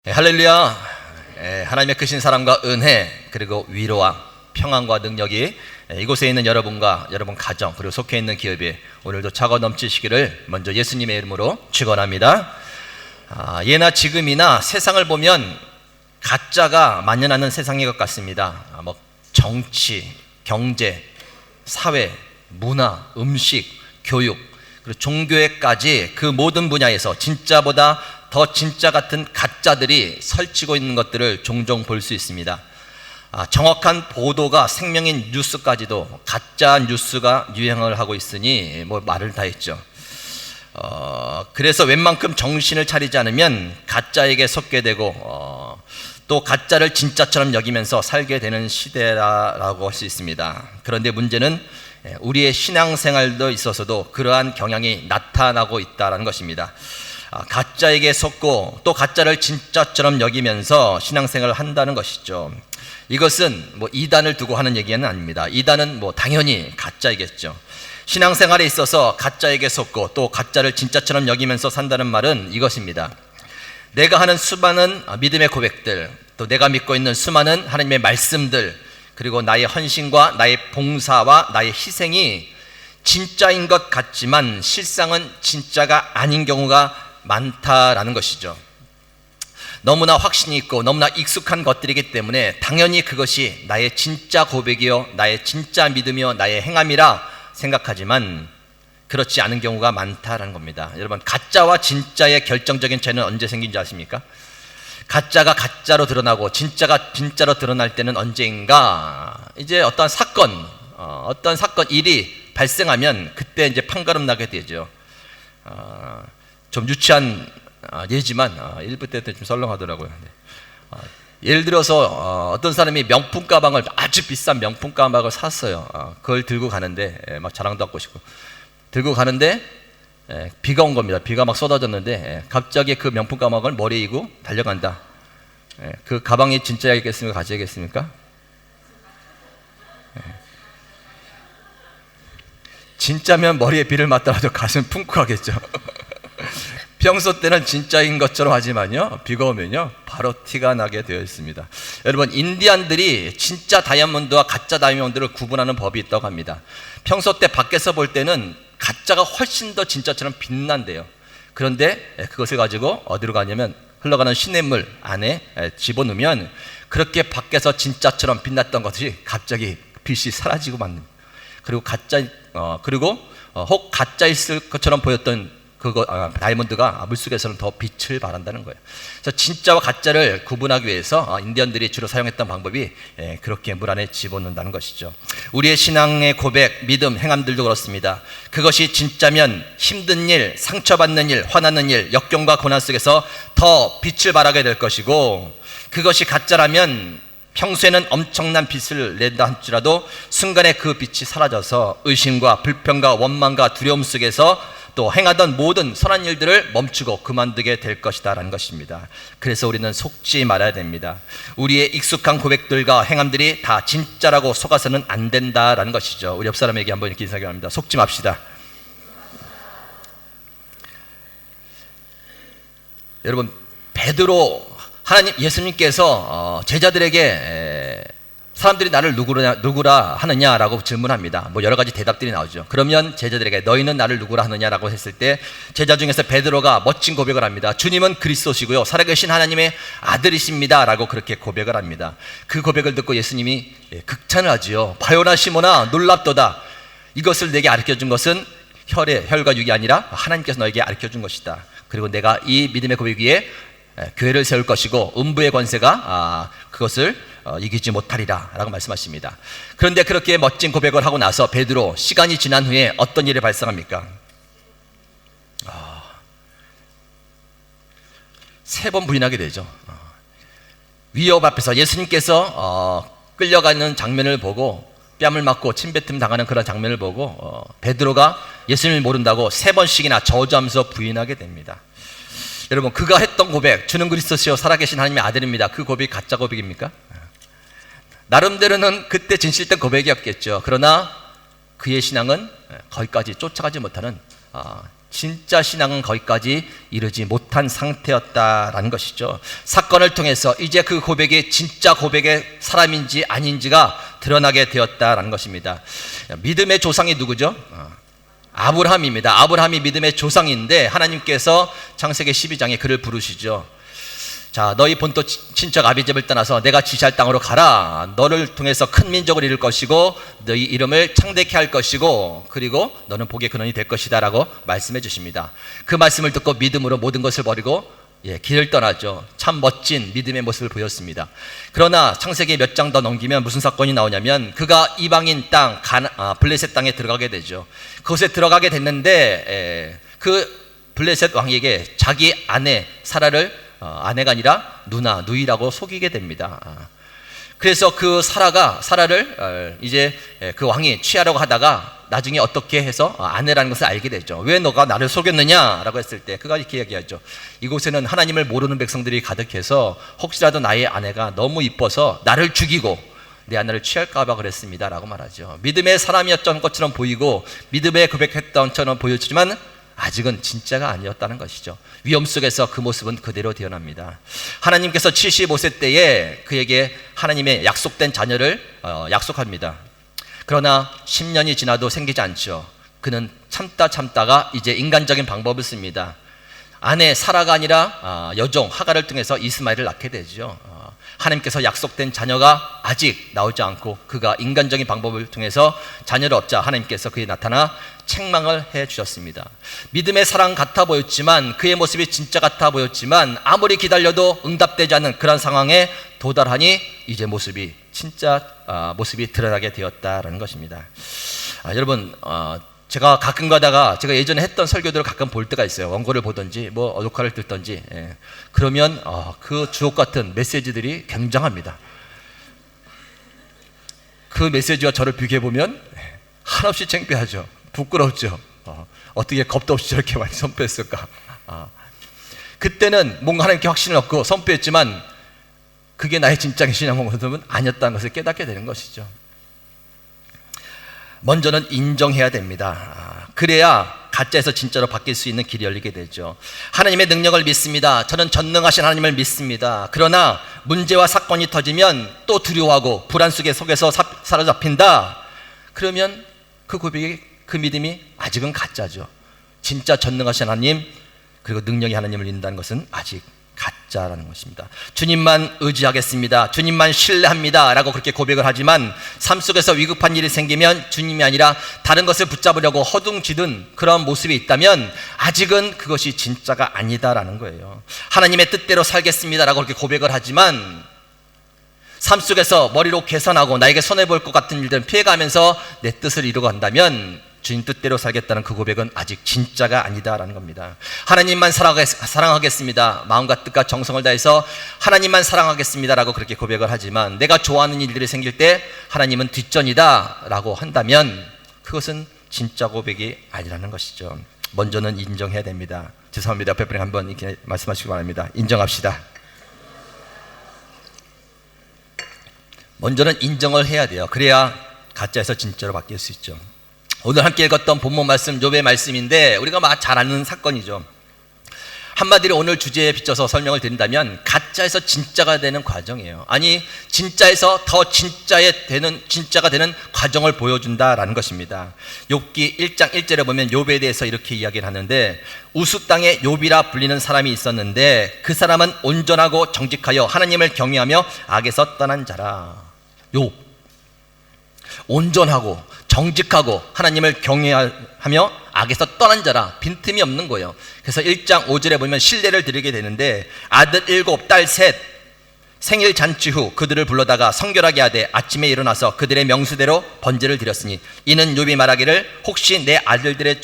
할렐루야. 하나님의 크신 사랑과 은혜 그리고 위로와 평안과 능력이 이곳에 있는 여러분과 여러분 가정 그리고 속해 있는 기업에 오늘도 차고 넘치시기를 먼저 예수님의 이름으로 축원합니다. 예나 지금이나 세상을 보면 가짜가 만연하는 세상인 것 같습니다. 정치, 경제, 사회, 문화, 음식, 교육 그리고 종교에까지 그 모든 분야에서 진짜보다 더 진짜 같은 가짜들이 설치고 있는 것들을 종종 볼 수 있습니다. 정확한 보도가 생명인 뉴스까지도 가짜 뉴스가 유행을 하고 있으니 말을 다 했죠. 그래서 웬만큼 정신을 차리지 않으면 가짜에게 속게 되고 또 가짜를 진짜처럼 여기면서 살게 되는 시대라고 할 수 있습니다. 그런데 문제는 우리의 신앙생활도 있어서도 그러한 경향이 나타나고 있다는 것입니다. 가짜에게 속고 또 가짜를 진짜처럼 여기면서 신앙생활을 한다는 것이죠. 이것은 이단을 두고 하는 얘기는 아닙니다. 이단은 당연히 가짜이겠죠. 신앙생활에 있어서 가짜에게 속고 또 가짜를 진짜처럼 여기면서 산다는 말은 이것입니다. 내가 하는 수많은 믿음의 고백들, 또 내가 믿고 있는 수많은 하나님의 말씀들, 그리고 나의 헌신과 나의 봉사와 나의 희생이 진짜인 것 같지만 실상은 진짜가 아닌 경우가 많다라는 것이죠. 너무나 확신이 있고 너무나 익숙한 것들이기 때문에 당연히 그것이 나의 진짜 고백이요 나의 진짜 믿음이요 나의 행함이라 생각하지만 그렇지 않은 경우가 많다라는 겁니다. 여러분, 가짜와 진짜의 결정적인 차이는 언제 생긴지 아십니까? 가짜가 가짜로 드러나고 진짜가 진짜로 드러날 때는 언제인가? 이제 어떤 사건 일이 발생하면 그때 이제 판가름 나게 되죠. 좀 유치한 예지만 1부 때 좀 썰렁하더라고요. 예를 들어서 어떤 사람이 명품 가방을 아주 비싼 명품 가방을 샀어요. 그걸 들고 가는데 막 자랑도 하고 싶고 들고 가는데 비가 온 겁니다. 비가 막 쏟아졌는데 갑자기 그 명품 가방을 머리에 이고 달려간다. 그 가방이 진짜이겠습니까? 가짜이겠습니까? 진짜면 머리에 비를 맞더라도 가슴 쿵쿵하겠죠. 평소 때는 진짜인 것처럼 하지만요, 비가 오면요 바로 티가 나게 되어 있습니다. 여러분, 인디안들이 진짜 다이아몬드와 가짜 다이아몬드를 구분하는 법이 있다고 합니다. 평소 때 밖에서 볼 때는 가짜가 훨씬 더 진짜처럼 빛난대요. 그런데 그것을 가지고 어디로 가냐면 흘러가는 시냇물 안에 집어넣으면 그렇게 밖에서 진짜처럼 빛났던 것이 갑자기 빛이 사라지고 맙니다. 그리고 혹 가짜 있을 것처럼 보였던 다이아몬드가 물속에서는 더 빛을 발한다는 거예요. 그래서 진짜와 가짜를 구분하기 위해서 인디언들이 주로 사용했던 방법이 그렇게 물 안에 집어넣는다는 것이죠. 우리의 신앙의 고백, 믿음, 행함들도 그렇습니다. 그것이 진짜면 힘든 일, 상처받는 일, 화나는 일, 역경과 고난 속에서 더 빛을 발하게 될 것이고, 그것이 가짜라면 평소에는 엄청난 빛을 낸다 할지라도 순간에 그 빛이 사라져서 의심과 불평과 원망과 두려움 속에서 또 행하던 모든 선한 일들을 멈추고 그만두게 될 것이다 라는 것입니다. 그래서 우리는 속지 말아야 됩니다. 우리의 익숙한 고백들과 행함들이 다 진짜라고 속아서는 안 된다라는 것이죠. 우리 옆 사람에게 한번 이렇게 인사하기 바랍니다. 속지 맙시다. 여러분, 베드로, 예수님께서 제자들에게 사람들이 나를 누구라 하느냐라고 질문합니다. 여러 가지 대답들이 나오죠. 그러면 제자들에게 너희는 나를 누구라 하느냐라고 했을 때 제자 중에서 베드로가 멋진 고백을 합니다. 주님은 그리스도시고요 살아계신 하나님의 아들이십니다 라고 그렇게 고백을 합니다. 그 고백을 듣고 예수님이 극찬을 하지요. 바요나 시몬아, 놀랍도다. 이것을 내게 가르쳐준 것은 혈과 육이 아니라 하나님께서 너에게 가르쳐준 것이다. 그리고 내가 이 믿음의 고백 위에 교회를 세울 것이고 음부의 권세가 그것을 이기지 못하리라 라고 말씀하십니다. 그런데 그렇게 멋진 고백을 하고 나서 베드로, 시간이 지난 후에 어떤 일이 발생합니까? 3번 부인하게 되죠. 위협 앞에서 예수님께서 끌려가는 장면을 보고 뺨을 맞고 침뱉음 당하는 그런 장면을 보고 베드로가 예수님을 모른다고 3번씩이나 저주하면서 부인하게 됩니다. 여러분, 그가 했던 고백, 주는 그리스도시요 살아계신 하나님의 아들입니다. 그 고백이 가짜 고백입니까? 나름대로는 그때 진실된 고백이었겠죠. 그러나 그의 신앙은 거기까지 쫓아가지 못하는 진짜 신앙은 거기까지 이르지 못한 상태였다라는 것이죠. 사건을 통해서 이제 그 고백이 진짜 고백의 사람인지 아닌지가 드러나게 되었다라는 것입니다. 믿음의 조상이 누구죠? 아브라함입니다. 아브라함이 믿음의 조상인데 하나님께서 창세기 12장에 그를 부르시죠. 자, 너희 본토 친척 아비집을 떠나서 내가 지시할 땅으로 가라. 너를 통해서 큰 민족을 이룰 것이고 너희 이름을 창대케 할 것이고 그리고 너는 복의 근원이 될 것이다 라고 말씀해 주십니다. 그 말씀을 듣고 믿음으로 모든 것을 버리고 길을 떠나죠. 참 멋진 믿음의 모습을 보였습니다. 그러나 창세기 몇 장 더 넘기면 무슨 사건이 나오냐면 그가 이방인 땅 블레셋 땅에 들어가게 되죠. 그곳에 들어가게 됐는데 그 블레셋 왕에게 자기 아내 사라를 아내가 아니라 누이라고 속이게 됩니다. 그래서 그 사라를 이제 그 왕이 취하려고 하다가 나중에 어떻게 해서 아내라는 것을 알게 되죠. 왜 너가 나를 속였느냐라고 했을 때 그가 이렇게 얘기하죠. 이곳에는 하나님을 모르는 백성들이 가득해서 혹시라도 나의 아내가 너무 이뻐서 나를 죽이고 내 아내를 취할까 봐 그랬습니다 라고 말하죠. 믿음의 사람이었던 것처럼 보이고 믿음에 고백했던 것처럼 보였지만 아직은 진짜가 아니었다는 것이죠. 위험 속에서 그 모습은 그대로 드러납니다. 하나님께서 75세 때에 그에게 하나님의 약속된 자녀를 약속합니다. 그러나 10년이 지나도 생기지 않죠. 그는 참다가 이제 인간적인 방법을 씁니다. 아내 사라가 아니라 여종 하갈을 통해서 이스마엘을 낳게 되죠. 하나님께서 약속된 자녀가 아직 나오지 않고 그가 인간적인 방법을 통해서 자녀를 얻자 하나님께서 그에 나타나 책망을 해 주셨습니다. 믿음의 사랑 같아 보였지만 그의 모습이 진짜 같아 보였지만 아무리 기다려도 응답되지 않는 그런 상황에 도달하니 이제 모습이 진짜 모습이 드러나게 되었다라는 것입니다. 여러분 제가 가끔 가다가 제가 예전에 했던 설교들을 가끔 볼 때가 있어요. 원고를 보든지 뭐 녹화를 듣든지 그러면 그 주옥 같은 메시지들이 굉장합니다. 그 메시지와 저를 비교해보면 한없이 창피하죠. 부끄럽죠. 어떻게 겁도 없이 저렇게 많이 선포했을까. 그때는 뭔가 하나님께 확신을 얻고 선포했지만 그게 나의 진짜 신앙은 아니었다는 것을 깨닫게 되는 것이죠. 먼저는 인정해야 됩니다. 그래야 가짜에서 진짜로 바뀔 수 있는 길이 열리게 되죠. 하나님의 능력을 믿습니다. 저는 전능하신 하나님을 믿습니다. 그러나 문제와 사건이 터지면 또 두려워하고 불안 속에서 사로잡힌다. 그러면 그 고백이 그 믿음이 아직은 가짜죠. 진짜 전능하신 하나님 그리고 능력의 하나님을 믿는다는 것은 아직 가짜라는 것입니다. 주님만 의지하겠습니다. 주님만 신뢰합니다 라고 그렇게 고백을 하지만 삶 속에서 위급한 일이 생기면 주님이 아니라 다른 것을 붙잡으려고 허둥지든 그런 모습이 있다면 아직은 그것이 진짜가 아니다라는 거예요. 하나님의 뜻대로 살겠습니다 라고 그렇게 고백을 하지만 삶 속에서 머리로 계산하고 나에게 손해볼 것 같은 일들은 피해가면서 내 뜻을 이루고 한다면 주님 뜻대로 살겠다는 그 고백은 아직 진짜가 아니다라는 겁니다. 하나님만 사랑하겠습니다. 마음과 뜻과 정성을 다해서 하나님만 사랑하겠습니다라고 그렇게 고백을 하지만 내가 좋아하는 일들이 생길 때 하나님은 뒷전이다라고 한다면 그것은 진짜 고백이 아니라는 것이죠. 먼저는 인정해야 됩니다. 죄송합니다. 옆에 분이 한번 이렇게 말씀하시기 바랍니다. 인정합시다. 먼저는 인정을 해야 돼요. 그래야 가짜에서 진짜로 바뀔 수 있죠. 오늘 함께 읽었던 본문 말씀 욥의 말씀인데 우리가 잘 아는 사건이죠. 한마디로 오늘 주제에 비춰서 설명을 드린다면 가짜에서 진짜가 되는 과정이에요. 아니 진짜에서 더 진짜가 되는 과정을 보여준다라는 것입니다. 욥기 1장 1절에 보면 욥에 대해서 이렇게 이야기를 하는데 우스 땅에 욥이라 불리는 사람이 있었는데 그 사람은 온전하고 정직하여 하나님을 경외하며 악에서 떠난 자라. 욥 온전하고 정직하고 하나님을 경외하며 악에서 떠난 자라. 빈틈이 없는 거예요. 그래서 1장 5절에 보면 신례를 드리게 되는데 아들 7 딸 3 생일 잔치 후 그들을 불러다가 성결하게 하되 아침에 일어나서 그들의 명수대로 번제를 드렸으니 이는 욥이 말하기를 혹시 내 아들들이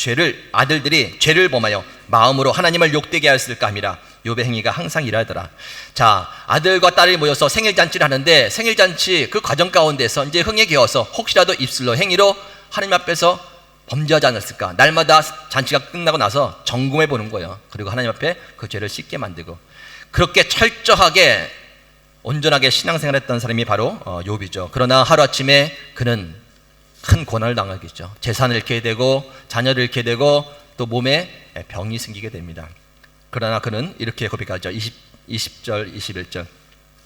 죄를 범하여 마음으로 하나님을 욕되게 하였을까 함이라. 욥의 행위가 항상 이러하더라. 자, 아들과 딸이 모여서 생일잔치를 하는데 생일잔치 그 과정 가운데서 이제 흥에 겨워서 혹시라도 입술로 행위로 하나님 앞에서 범죄하지 않았을까. 날마다 잔치가 끝나고 나서 점검해 보는 거예요. 그리고 하나님 앞에 그 죄를 씻게 만들고 그렇게 철저하게 온전하게 신앙생활했던 사람이 바로 욥이죠. 그러나 하루아침에 그는 큰 고난을 당하겠죠. 재산을 잃게 되고 자녀를 잃게 되고 또 몸에 병이 생기게 됩니다. 그러나 그는 이렇게 고백하죠. 20절 21절.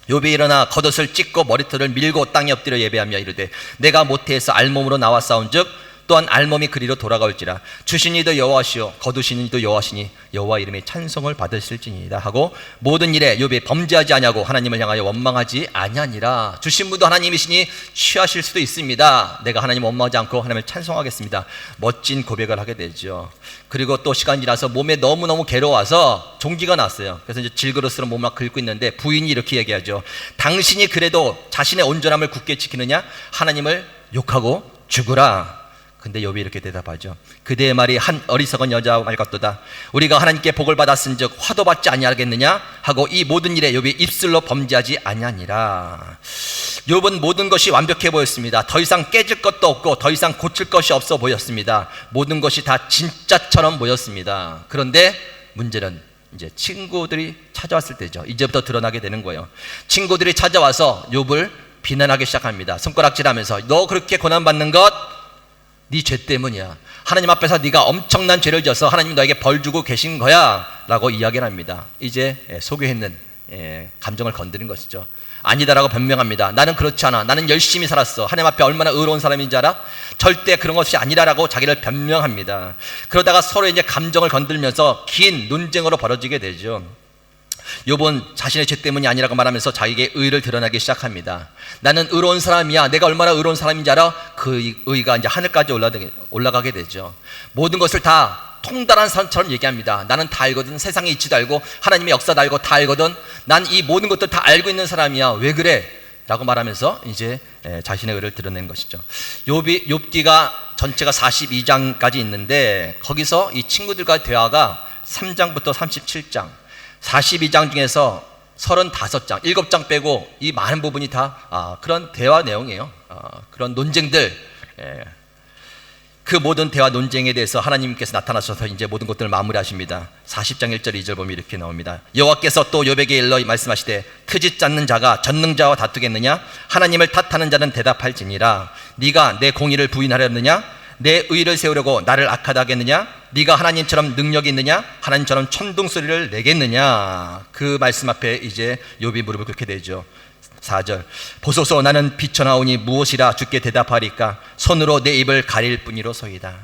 욥이 일어나 겉옷을 찢고 머리털을 밀고 땅에 엎드려 예배하며 이르되 내가 모태에서 알몸으로 나와 싸운즉 또한 알몸이 그리로 돌아가올지라. 주신 이도 여호와시요 거두신 이도 여호와시니 여호와 이름의 찬송을 받으실지니이다 하고 모든 일에 욥이 범죄하지 아니하고 하나님을 향하여 원망하지 아니하니라. 주신 분도 하나님이시니 취하실 수도 있습니다. 내가 하나님 원망하지 않고 하나님을 찬송하겠습니다. 멋진 고백을 하게 되죠. 그리고 또 시간이 지나서 몸에 너무너무 괴로워서 종기가 났어요. 그래서 이제 질그릇으로 몸을 막 긁고 있는데 부인이 이렇게 얘기하죠. 당신이 그래도 자신의 온전함을 굳게 지키느냐? 하나님을 욕하고 죽으라. 근데 욥이 이렇게 대답하죠. 그대의 말이 한 어리석은 여자 말 같도다. 우리가 하나님께 복을 받았은즉 화도 받지 아니하겠느냐 하고 이 모든 일에 욥이 입술로 범죄하지 아니하니라. 욥은 모든 것이 완벽해 보였습니다. 더 이상 깨질 것도 없고 더 이상 고칠 것이 없어 보였습니다. 모든 것이 다 진짜처럼 보였습니다. 그런데 문제는 이제 친구들이 찾아왔을 때죠. 이제부터 드러나게 되는 거예요. 친구들이 찾아와서 욥을 비난하기 시작합니다. 손가락질하면서 너 그렇게 고난받는 것 네 죄 때문이야. 하나님 앞에서 네가 엄청난 죄를 져서 하나님이 너에게 벌 주고 계신 거야 라고 이야기를 합니다. 이제 소교했는 감정을 건드린 것이죠. 아니다라고 변명합니다. 나는 그렇지 않아. 나는 열심히 살았어. 하나님 앞에 얼마나 의로운 사람인지 알아? 절대 그런 것이 아니라라고 자기를 변명합니다. 그러다가 서로 이제 감정을 건들면서 긴 논쟁으로 벌어지게 되죠. 욥은 자신의 죄 때문이 아니라고 말하면서 자기에게 의를 드러나기 시작합니다. 나는 의로운 사람이야. 내가 얼마나 의로운 사람인지 알아? 그 의가 이제 하늘까지 올라가게 되죠. 모든 것을 다 통달한 사람처럼 얘기합니다. 나는 다 알거든. 세상의 이치도 알고 하나님의 역사도 알고 다 알거든. 난 이 모든 것들 다 알고 있는 사람이야. 왜 그래? 라고 말하면서 이제 자신의 의를 드러낸 것이죠. 욥기가 전체가 42장까지 있는데 거기서 이 친구들과 대화가 3장부터 37장 42장 중에서 35장, 7장 빼고 이 많은 부분이 다 그런 대화 내용이에요. 그런 논쟁들, 그 모든 대화 논쟁에 대해서 하나님께서 나타나셔서 이제 모든 것들을 마무리하십니다. 40장 1절 2절 보면 이렇게 나옵니다. 여호와께서 또 욥에게 일러 말씀하시되 트집 잡는 자가 전능자와 다투겠느냐? 하나님을 탓하는 자는 대답할지니라. 네가 내 공의를 부인하려느냐? 내 의를 세우려고 나를 악하다 하겠느냐? 네가 하나님처럼 능력이 있느냐? 하나님처럼 천둥소리를 내겠느냐? 그 말씀 앞에 이제 욥이 무릎을 꿇게 되죠. 4절 보소서 나는 비쳐나오니 무엇이라 주께 대답하리까? 손으로 내 입을 가릴 뿐이로소이다.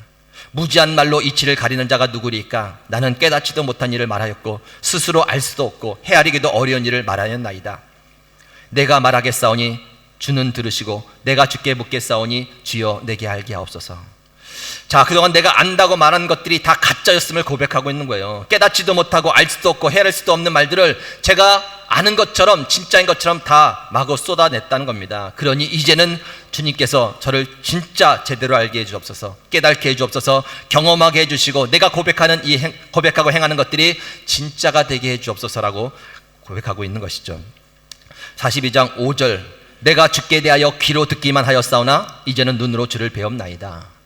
무지한 말로 이치를 가리는 자가 누구리까? 나는 깨닫지도 못한 일을 말하였고 스스로 알 수도 없고 헤아리기도 어려운 일을 말하였나이다. 내가 말하겠사오니 주는 들으시고 내가 주께 묻겠사오니 주여 내게 알게 하옵소서. 자, 그동안 내가 안다고 말한 것들이 다 가짜였음을 고백하고 있는 거예요. 깨닫지도 못하고 알 수도 없고 헤아릴 수도 없는 말들을 제가 아는 것처럼 진짜인 것처럼 다 마구 쏟아냈다는 겁니다. 그러니 이제는 주님께서 저를 진짜 제대로 알게 해주옵소서, 깨닫게 해주옵소서, 경험하게 해주시고 내가 고백하고 행하는 것들이 진짜가 되게 해주옵소서라고 고백하고 있는 것이죠. 42장 5절 내가 주께 대하여 귀로 듣기만 하였사오나 이제는 눈으로 주를 배웁나이다.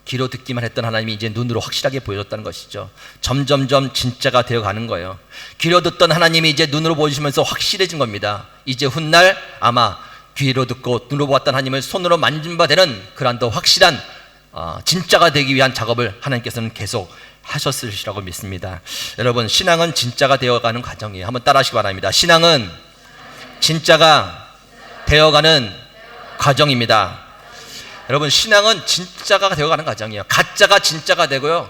귀로 듣기만 했던 하나님이 이제 눈으로 확실하게 보여줬다는 것이죠. 점점점 진짜가 되어가는 거예요. 귀로 듣던 하나님이 이제 눈으로 보여주시면서 확실해진 겁니다. 이제 훗날 아마 귀로 듣고 눈으로 보았던 하나님을 손으로 만진 바 되는 그러한 더 확실한 진짜가 되기 위한 작업을 하나님께서는 계속 하셨으리라고 믿습니다. 여러분, 신앙은 진짜가 되어가는 과정이에요. 한번 따라하시기 바랍니다. 신앙은 진짜가 되어가는 과정입니다. 여러분, 신앙은 진짜가 되어가는 과정이에요. 가짜가 진짜가 되고요,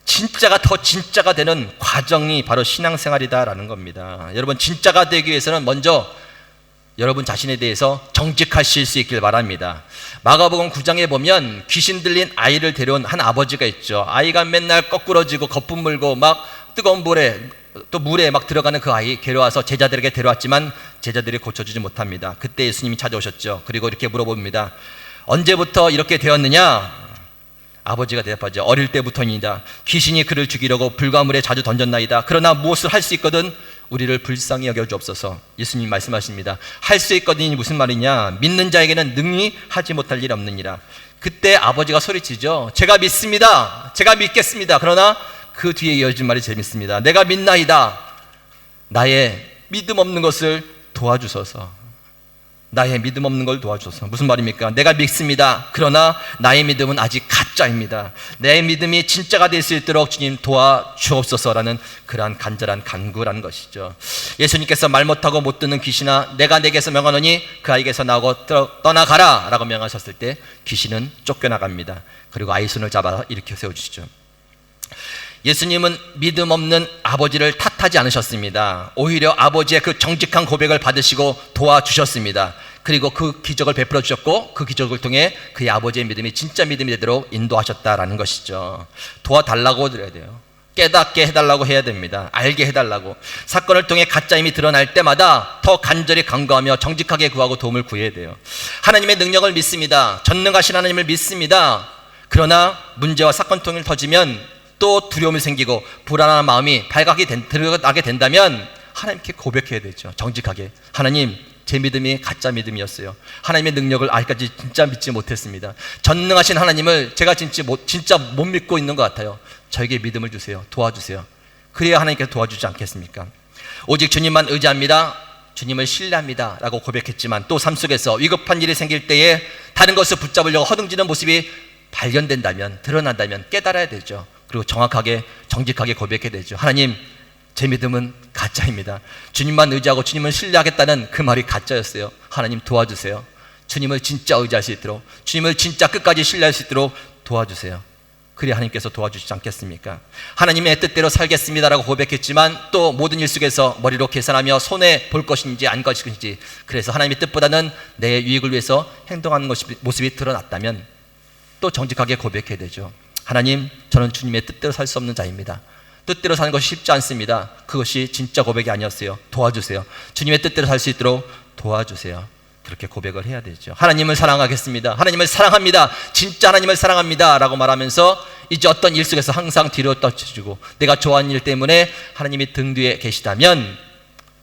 진짜가 더 진짜가 되는 과정이 바로 신앙생활이다라는 겁니다. 여러분, 진짜가 되기 위해서는 먼저 여러분 자신에 대해서 정직하실 수 있길 바랍니다. 마가복음 9장에 보면 귀신 들린 아이를 데려온 한 아버지가 있죠. 아이가 맨날 거꾸러지고 거품 물고 막 뜨거운 물에 또 물에 막 들어가는 그 아이 데려와서 제자들에게 데려왔지만 제자들이 고쳐주지 못합니다. 그때 예수님이 찾아오셨죠. 그리고 이렇게 물어봅니다. 언제부터 이렇게 되었느냐? 아버지가 대답하죠. 어릴 때부터입니다. 귀신이 그를 죽이려고 불가물에 자주 던졌나이다. 그러나 무엇을 할 수 있거든 우리를 불쌍히 여겨 주옵소서. 예수님 말씀하십니다. 할 수 있거든이 무슨 말이냐? 믿는 자에게는 능히 하지 못할 일 없느니라. 그때 아버지가 소리치죠. 제가 믿습니다. 제가 믿겠습니다. 그러나 그 뒤에 이어진 말이 재밌습니다. 내가 믿나이다. 나의 믿음 없는 것을 도와주소서. 나의 믿음 없는 걸 도와주소서. 무슨 말입니까? 내가 믿습니다. 그러나 나의 믿음은 아직 가짜입니다. 내 믿음이 진짜가 될 수 있도록 주님 도와주옵소서라는 그러한 간절한 간구라는 것이죠. 예수님께서 말 못하고 못 듣는 귀신아, 내가 내게서 명하노니 그 아이에게서 나오고 떠나가라 라고 명하셨을 때 귀신은 쫓겨나갑니다. 그리고 아이 손을 잡아 일으켜 세워주시죠. 예수님은 믿음 없는 아버지를 탓하지 않으셨습니다. 오히려 아버지의 그 정직한 고백을 받으시고 도와주셨습니다. 그리고 그 기적을 베풀어 주셨고 그 기적을 통해 그의 아버지의 믿음이 진짜 믿음이 되도록 인도하셨다라는 것이죠. 도와달라고 드려야 돼요. 깨닫게 해달라고 해야 됩니다. 알게 해달라고. 사건을 통해 가짜임이 드러날 때마다 더 간절히 간구하며 정직하게 구하고 도움을 구해야 돼요. 하나님의 능력을 믿습니다. 전능하신 하나님을 믿습니다. 그러나 문제와 사건 통일 터지면 또 두려움이 생기고 불안한 마음이 드러나게 된다면 하나님께 고백해야 되죠. 정직하게. 하나님, 제 믿음이 가짜 믿음이었어요. 하나님의 능력을 아직까지 진짜 믿지 못했습니다. 전능하신 하나님을 제가 진짜 못 믿고 있는 것 같아요. 저에게 믿음을 주세요. 도와주세요. 그래야 하나님께서 도와주지 않겠습니까? 오직 주님만 의지합니다. 주님을 신뢰합니다 라고 고백했지만 또 삶 속에서 위급한 일이 생길 때에 다른 것을 붙잡으려고 허둥지는 모습이 발견된다면, 드러난다면 깨달아야 되죠. 그리고 정확하게 정직하게 고백해야 되죠. 하나님, 제 믿음은 가짜입니다. 주님만 의지하고 주님을 신뢰하겠다는 그 말이 가짜였어요. 하나님 도와주세요. 주님을 진짜 의지할 수 있도록, 주님을 진짜 끝까지 신뢰할 수 있도록 도와주세요. 그래야 하나님께서 도와주시지 않겠습니까? 하나님의 뜻대로 살겠습니다라고 고백했지만 또 모든 일 속에서 머리로 계산하며 손해 볼 것인지 안 것인지, 그래서 하나님의 뜻보다는 내 유익을 위해서 행동하는 모습이 드러났다면 또 정직하게 고백해야 되죠. 하나님, 저는 주님의 뜻대로 살 수 없는 자입니다. 뜻대로 사는 것이 쉽지 않습니다. 그것이 진짜 고백이 아니었어요. 도와주세요. 주님의 뜻대로 살 수 있도록 도와주세요. 그렇게 고백을 해야 되죠. 하나님을 사랑하겠습니다. 하나님을 사랑합니다. 진짜 하나님을 사랑합니다 라고 말하면서 이제 어떤 일 속에서 항상 뒤로 떨쳐지고 내가 좋아하는 일 때문에 하나님이 등 뒤에 계시다면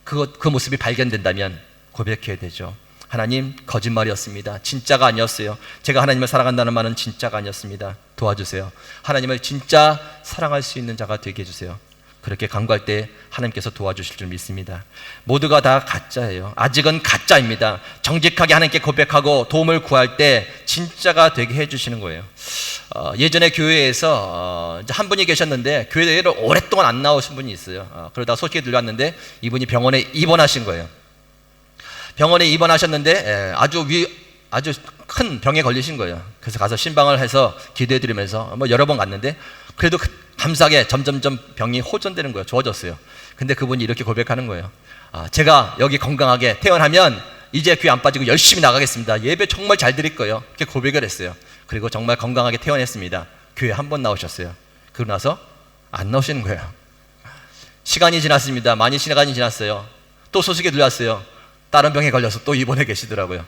그 모습이 발견된다면 고백해야 되죠. 하나님, 거짓말이었습니다. 진짜가 아니었어요. 제가 하나님을 사랑한다는 말은 진짜가 아니었습니다. 도와주세요. 하나님을 진짜 사랑할 수 있는 자가 되게 해주세요. 그렇게 간구할 때 하나님께서 도와주실 줄 믿습니다. 모두가 다 가짜예요. 아직은 가짜입니다. 정직하게 하나님께 고백하고 도움을 구할 때 진짜가 되게 해주시는 거예요. 예전에 교회에서 한 분이 계셨는데 교회를 오랫동안 안 나오신 분이 있어요. 그러다가 소식이 들려왔는데 이분이 병원에 입원하신 거예요. 병원에 입원하셨는데 아주 큰 병에 걸리신 거예요. 그래서 가서 신방을 해서 기도해드리면서 여러 번 갔는데 그래도 감사하게 점점점 병이 호전되는 거예요. 좋아졌어요. 근데 그분이 이렇게 고백하는 거예요. 제가 여기 건강하게 퇴원하면 이제 교회 안 빠지고 열심히 나가겠습니다. 예배 정말 잘 드릴 거예요. 이렇게 고백을 했어요. 그리고 정말 건강하게 퇴원했습니다. 교회 한 번 나오셨어요. 그러고 나서 안 나오시는 거예요. 시간이 지났습니다. 많이 시간이 지났어요. 또 소식이 들려왔어요. 다른 병에 걸려서 또 입원해 계시더라고요.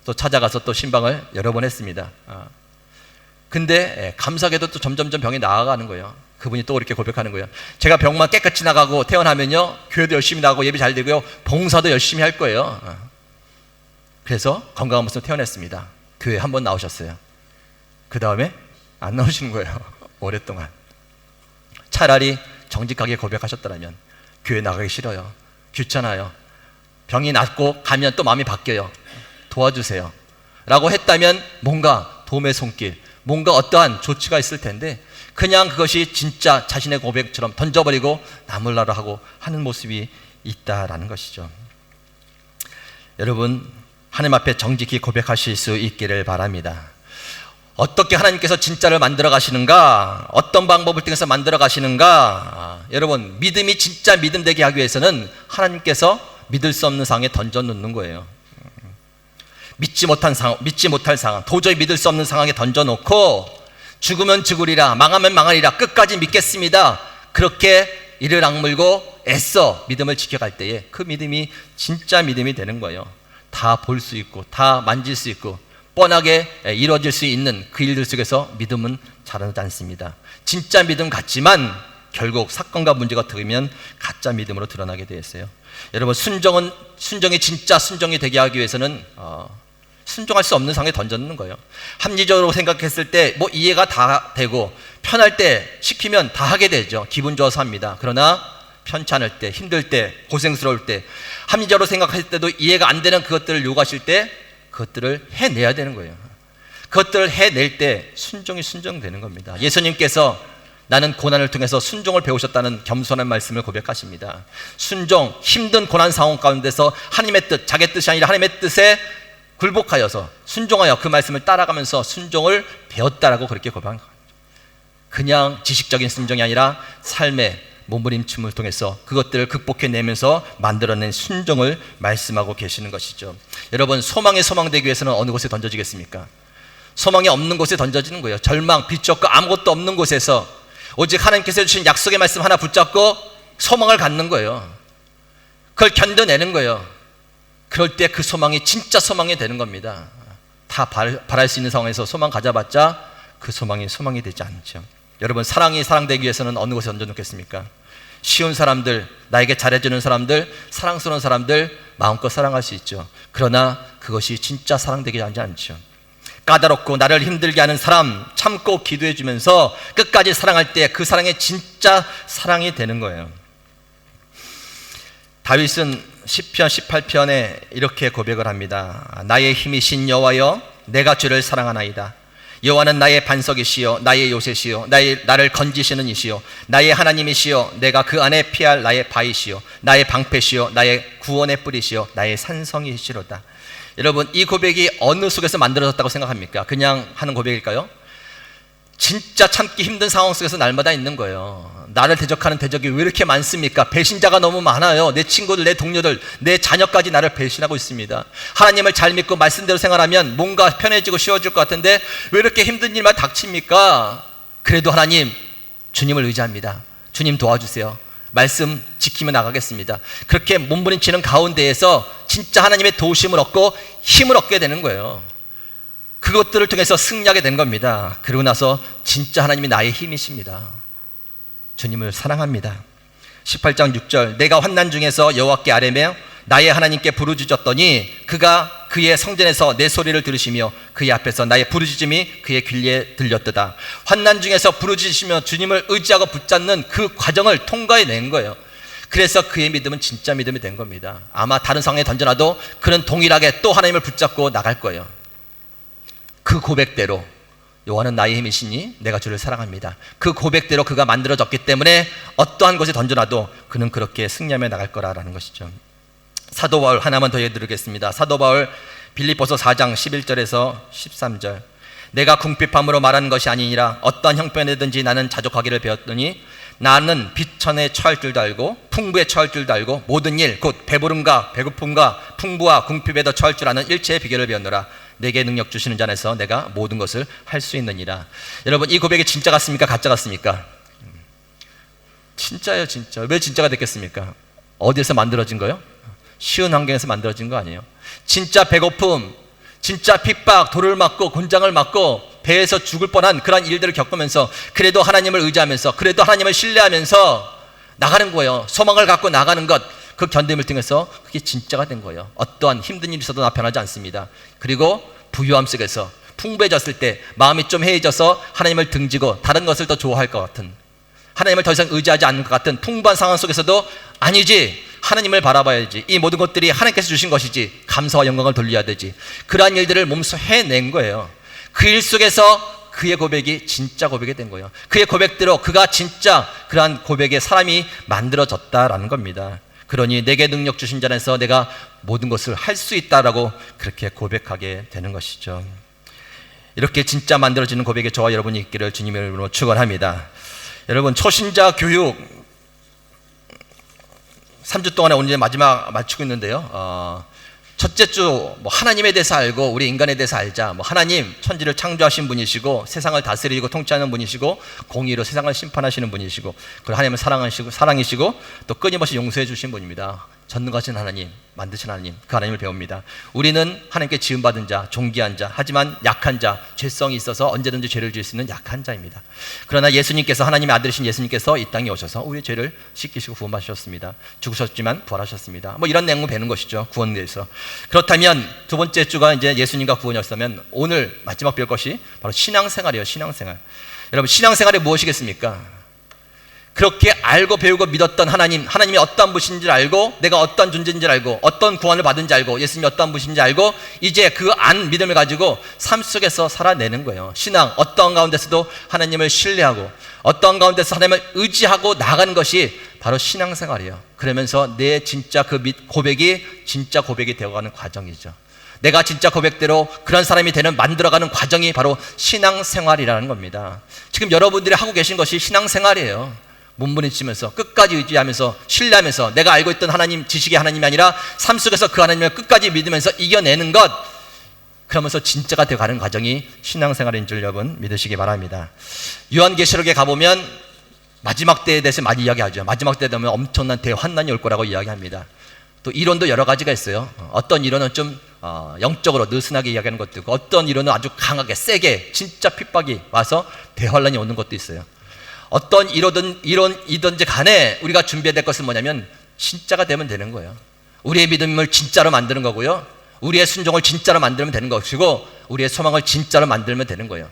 또 찾아가서 또 신방을 여러 번 했습니다. 근데 감사하게도 또 점점점 병이 나아가는 거예요. 그분이 또 이렇게 고백하는 거예요. 제가 병만 깨끗이 나가고 퇴원하면요, 교회도 열심히 나가고 예배 잘 되고요, 봉사도 열심히 할 거예요. 그래서 건강한 모습으로 퇴원했습니다. 교회 한 번 나오셨어요. 그 다음에 안 나오시는 거예요. 오랫동안. 차라리 정직하게 고백하셨더라면 교회 나가기 싫어요. 귀찮아요. 병이 낫고 가면 또 마음이 바뀌어요. 도와주세요 라고 했다면 뭔가 도움의 손길, 뭔가 어떠한 조치가 있을 텐데 그냥 그것이 진짜 자신의 고백처럼 던져버리고 나몰라라 하고 하는 모습이 있다라는 것이죠. 여러분, 하나님 앞에 정직히 고백하실 수 있기를 바랍니다. 어떻게 하나님께서 진짜를 만들어 가시는가, 어떤 방법을 통해서 만들어 가시는가, 여러분, 믿음이 진짜 믿음 되게 하기 위해서는 하나님께서 믿을 수 없는 상황에 던져 놓는 거예요. 믿지 못할 상황, 도저히 믿을 수 없는 상황에 던져 놓고 죽으면 죽으리라, 망하면 망하리라, 끝까지 믿겠습니다, 그렇게 이를 악물고 애써 믿음을 지켜갈 때에 그 믿음이 진짜 믿음이 되는 거예요. 다 볼 수 있고 다 만질 수 있고 뻔하게 이루어질 수 있는 그 일들 속에서 믿음은 자라나지 않습니다. 진짜 믿음 같지만 결국 사건과 문제가 터지면 가짜 믿음으로 드러나게 되어 있어요. 여러분, 순정이 진짜 순정이 되게 하기 위해서는 순종할 수 없는 상황에 던져놓는 거예요. 합리적으로 생각했을 때 뭐 이해가 다 되고 편할 때 시키면 다 하게 되죠. 기분 좋아서 합니다. 그러나 편찮을 때, 힘들 때, 고생스러울 때, 합리적으로 생각할 때도 이해가 안 되는 그것들을 요구하실 때 그것들을 해내야 되는 거예요. 그것들을 해낼 때 순종이 순종되는 겁니다. 예수님께서 나는 고난을 통해서 순종을 배우셨다는 겸손한 말씀을 고백하십니다. 순종, 힘든 고난 상황 가운데서 하나님의 뜻, 자기 뜻이 아니라 하나님의 뜻에 굴복하여서 순종하여 그 말씀을 따라가면서 순종을 배웠다라고 그렇게 고백한 거예요. 그냥 지식적인 순종이 아니라 삶의 몸부림침을 통해서 그것들을 극복해내면서 만들어낸 순종을 말씀하고 계시는 것이죠. 여러분, 소망이 소망되기 위해서는 어느 곳에 던져지겠습니까? 소망이 없는 곳에 던져지는 거예요. 절망, 빛이 없고 아무것도 없는 곳에서 오직 하나님께서 주신 약속의 말씀 하나 붙잡고 소망을 갖는 거예요. 그걸 견뎌내는 거예요. 그럴 때 그 소망이 진짜 소망이 되는 겁니다. 다 바랄 수 있는 상황에서 소망 가져봤자 그 소망이 소망이 되지 않죠. 여러분, 사랑이 사랑되기 위해서는 어느 곳에 던져놓겠습니까? 쉬운 사람들, 나에게 잘해주는 사람들, 사랑스러운 사람들 마음껏 사랑할 수 있죠. 그러나 그것이 진짜 사랑되지 않죠. 까다롭고 나를 힘들게 하는 사람 참고 기도해주면서 끝까지 사랑할 때 그 사랑이 진짜 사랑이 되는 거예요. 다윗은 시편 18편에 이렇게 고백을 합니다. 나의 힘이신 여호와여, 내가 주를 사랑하나이다. 여호와는 나의 반석이시요 나의 요새시요 나를 건지시는 이시요 나의 하나님이시요 내가 그 안에 피할 나의 바위시요 나의 방패시요 나의 구원의 뿌리시요 나의 산성이시로다. 여러분, 이 고백이 어느 속에서 만들어졌다고 생각합니까? 그냥 하는 고백일까요? 진짜 참기 힘든 상황 속에서 날마다 있는 거예요. 나를 대적하는 대적이 왜 이렇게 많습니까? 배신자가 너무 많아요. 내 친구들, 내 동료들, 내 자녀까지 나를 배신하고 있습니다. 하나님을 잘 믿고 말씀대로 생활하면 뭔가 편해지고 쉬워질 것 같은데 왜 이렇게 힘든 일만 닥칩니까? 그래도 하나님, 주님을 의지합니다. 주님 도와주세요. 말씀 지키며 나가겠습니다. 그렇게 몸부림치는 가운데에서 진짜 하나님의 도우심을 얻고 힘을 얻게 되는 거예요. 그것들을 통해서 승리하게 된 겁니다. 그러고 나서 진짜 하나님이 나의 힘이십니다. 주님을 사랑합니다. 18장 6절, 내가 환난 중에서 여호와께 아뢰며 나의 하나님께 부르짖었더니 그가 그의 성전에서 내 소리를 들으시며 그의 앞에서 나의 부르짖음이 그의 귀에 들렸도다. 환난 중에서 부르짖으시며 주님을 의지하고 붙잡는 그 과정을 통과해낸 거예요. 그래서 그의 믿음은 진짜 믿음이 된 겁니다. 아마 다른 상황에 던져놔도 그는 동일하게 또 하나님을 붙잡고 나갈 거예요. 그 고백대로 여호와는 나의 힘이시니 내가 주를 사랑합니다. 그 고백대로 그가 만들어졌기 때문에 어떠한 곳에 던져놔도 그는 그렇게 승리하며 나갈 거라는 것이죠. 사도 바울 하나만 더 해드리겠습니다. 사도 바울 빌립보서 4장 11절에서 13절, 내가 궁핍함으로 말하는 것이 아니니라 어떠한 형편이든지 나는 자족하기를 배웠더니 나는 비천에 처할 줄도 알고 풍부에 처할 줄도 알고 모든 일 곧 배부름과 배고픔과 풍부와 궁핍에도 처할 줄 아는 일체의 비결을 배웠노라. 내게 능력 주시는 자 안에서 내가 모든 것을 할 수 있느니라. 여러분, 이 고백이 진짜 같습니까? 가짜 같습니까? 진짜예요. 진짜. 왜 진짜가 됐겠습니까? 어디에서 만들어진 거예요? 쉬운 환경에서 만들어진 거 아니에요. 진짜 배고픔, 진짜 핍박, 돌을 맞고 곤장을 맞고 배에서 죽을 뻔한 그런 일들을 겪으면서 그래도 하나님을 의지하면서 그래도 하나님을 신뢰하면서 나가는 거예요. 소망을 갖고 나가는 것, 그 견딤을 통해서 그게 진짜가 된 거예요. 어떠한 힘든 일이 있어도 나 변하지 않습니다. 그리고 부유함 속에서 풍부해졌을 때 마음이 좀 해이져서 하나님을 등지고 다른 것을 더 좋아할 것 같은, 하나님을 더 이상 의지하지 않는 것 같은 풍부한 상황 속에서도 아니지, 하나님을 바라봐야지, 이 모든 것들이 하나님께서 주신 것이지, 감사와 영광을 돌려야 되지, 그러한 일들을 몸소 해낸 거예요. 그 일 속에서 그의 고백이 진짜 고백이 된 거예요. 그의 고백대로 그가 진짜 그러한 고백의 사람이 만들어졌다라는 겁니다. 그러니 내게 능력 주신 자 안에서 내가 모든 것을 할 수 있다라고 그렇게 고백하게 되는 것이죠. 이렇게 진짜 만들어지는 고백에 저와 여러분이 있기를 주님의 이름으로 축원합니다. 여러분, 초신자 교육 3주 동안에 오늘 마지막 마치고 있는데요. 첫째 주 하나님에 대해서 알고 우리 인간에 대해서 알자. 하나님 천지를 창조하신 분이시고 세상을 다스리고 통치하는 분이시고 공의로 세상을 심판하시는 분이시고 그리고 하나님을 사랑이시고 또 끊임없이 용서해 주신 분입니다. 전능하신 하나님, 만드신 하나님, 그 하나님을 배웁니다. 우리는 하나님께 지음받은 자, 존귀한 자, 하지만 약한 자, 죄성이 있어서 언제든지 죄를 지을 수 있는 약한 자입니다. 그러나 예수님께서, 하나님의 아들이신 예수님께서 이 땅에 오셔서 우리의 죄를 씻기시고 구원받으셨습니다. 죽으셨지만 부활하셨습니다. 이런 내용을 배우는 것이죠. 구원에 대해서. 그렇다면 두 번째 주가 이제 예수님과 구원이었다면 오늘 마지막 배울 것이 바로 신앙생활이에요. 신앙생활. 여러분, 신앙생활이 무엇이겠습니까? 그렇게 알고 배우고 믿었던 하나님이 어떠한 분이신지 알고, 내가 어떠한 존재인지 알고, 어떤 구원을 받은지 알고, 예수님이 어떠한 분이신지 알고, 이제 그 안 믿음을 가지고 삶 속에서 살아내는 거예요. 신앙, 어떠한 가운데서도 하나님을 신뢰하고 어떠한 가운데서 하나님을 의지하고 나가는 것이 바로 신앙생활이에요. 그러면서 내 진짜 그 고백이 진짜 고백이 되어가는 과정이죠. 내가 진짜 고백대로 그런 사람이 만들어가는 과정이 바로 신앙생활이라는 겁니다. 지금 여러분들이 하고 계신 것이 신앙생활이에요. 몸부림치면서 끝까지 의지하면서 신뢰하면서 내가 알고 있던 하나님, 지식의 하나님이 아니라 삶 속에서 그 하나님을 끝까지 믿으면서 이겨내는 것, 그러면서 진짜가 되어가는 과정이 신앙생활인 줄 여러분 믿으시기 바랍니다. 요한계시록에 가보면 마지막 때에 대해서 많이 이야기하죠. 마지막 때 되면 엄청난 대환난이 올 거라고 이야기합니다. 또 이론도 여러 가지가 있어요. 어떤 이론은 좀 영적으로 느슨하게 이야기하는 것도 있고, 어떤 이론은 아주 강하게 세게 진짜 핍박이 와서 대환란이 오는 것도 있어요. 어떤 이론이든지 간에 우리가 준비해야 될 것은 뭐냐면 진짜가 되면 되는 거예요. 우리의 믿음을 진짜로 만드는 거고요, 우리의 순종을 진짜로 만들면 되는 것이고, 우리의 소망을 진짜로 만들면 되는 거예요.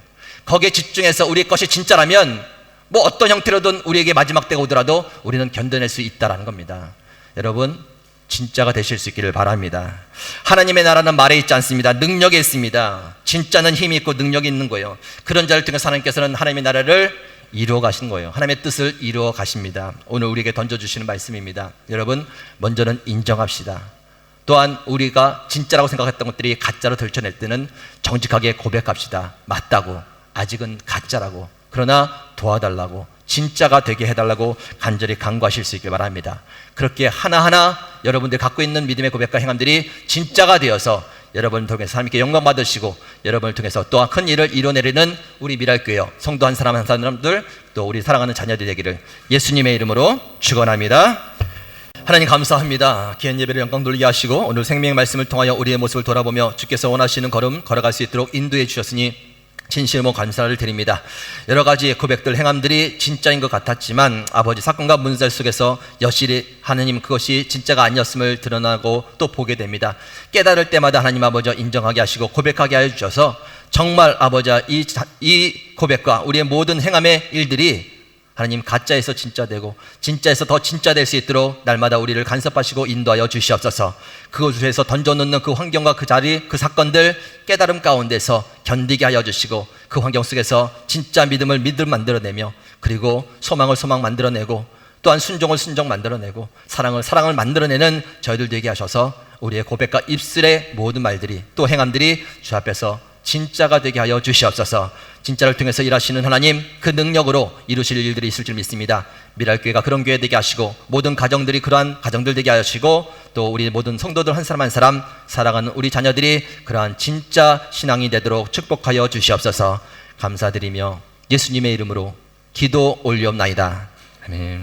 거기에 집중해서 우리의 것이 진짜라면 뭐 어떤 형태로든 우리에게 마지막 때가 오더라도 우리는 견뎌낼 수 있다는 겁니다. 여러분, 진짜가 되실 수 있기를 바랍니다. 하나님의 나라는 말에 있지 않습니다. 능력에 있습니다. 진짜는 힘이 있고 능력이 있는 거예요. 그런 자를 통해서 하나님께서는 하나님의 나라를 이루어 가신 거예요. 하나님의 뜻을 이루어 가십니다. 오늘 우리에게 던져주시는 말씀입니다. 여러분, 먼저는 인정합시다. 또한 우리가 진짜라고 생각했던 것들이 가짜로 들춰낼 때는 정직하게 고백합시다. 맞다고, 아직은 가짜라고, 그러나 도와달라고, 진짜가 되게 해달라고 간절히 간구하실 수 있길 바랍니다. 그렇게 하나하나 여러분들이 갖고 있는 믿음의 고백과 행함들이 진짜가 되어서 여러분을 통해서 하나님께 영광 받으시고, 여러분을 통해서 또한 큰 일을 이뤄내리는 우리 미랄교회 성도 한 사람 한 사람들, 또 우리 사랑하는 자녀들이 되기를 예수님의 이름으로 축원합니다. 하나님 감사합니다. 귀한 예배를 영광 돌리게 하시고 오늘 생명의 말씀을 통하여 우리의 모습을 돌아보며 주께서 원하시는 걸음 걸어갈 수 있도록 인도해 주셨으니 진실로 감사를 드립니다. 여러 가지 고백들, 행함들이 진짜인 것 같았지만 아버지 사건과 문제 속에서 여실히 하느님 그것이 진짜가 아니었음을 드러나고 또 보게 됩니다. 깨달을 때마다 하나님 아버지 인정하게 하시고 고백하게 하여 주셔서 정말 아버지 이 고백과 우리의 모든 행함의 일들이 하나님 가짜에서 진짜 되고 진짜에서 더 진짜 될 수 있도록 날마다 우리를 간섭하시고 인도하여 주시옵소서. 그곳에서 던져놓는 그 환경과 그 자리, 그 사건들 깨달음 가운데서 견디게 하여 주시고, 그 환경 속에서 진짜 믿음을 만들어내며, 그리고 소망을 소망 만들어내고, 또한 순종을 순종 만들어내고, 사랑을 만들어내는 저희들 되게 하셔서 우리의 고백과 입술의 모든 말들이 또 행함들이 주 앞에서 진짜가 되게 하여 주시옵소서. 진짜를 통해서 일하시는 하나님, 그 능력으로 이루실 일들이 있을 줄 믿습니다. 미랄교회가 그런 교회 되게 하시고, 모든 가정들이 그러한 가정들 되게 하시고, 또 우리 모든 성도들 한 사람 한 사람 살아가는 우리 자녀들이 그러한 진짜 신앙이 되도록 축복하여 주시옵소서. 감사드리며 예수님의 이름으로 기도 올리옵나이다. 아멘.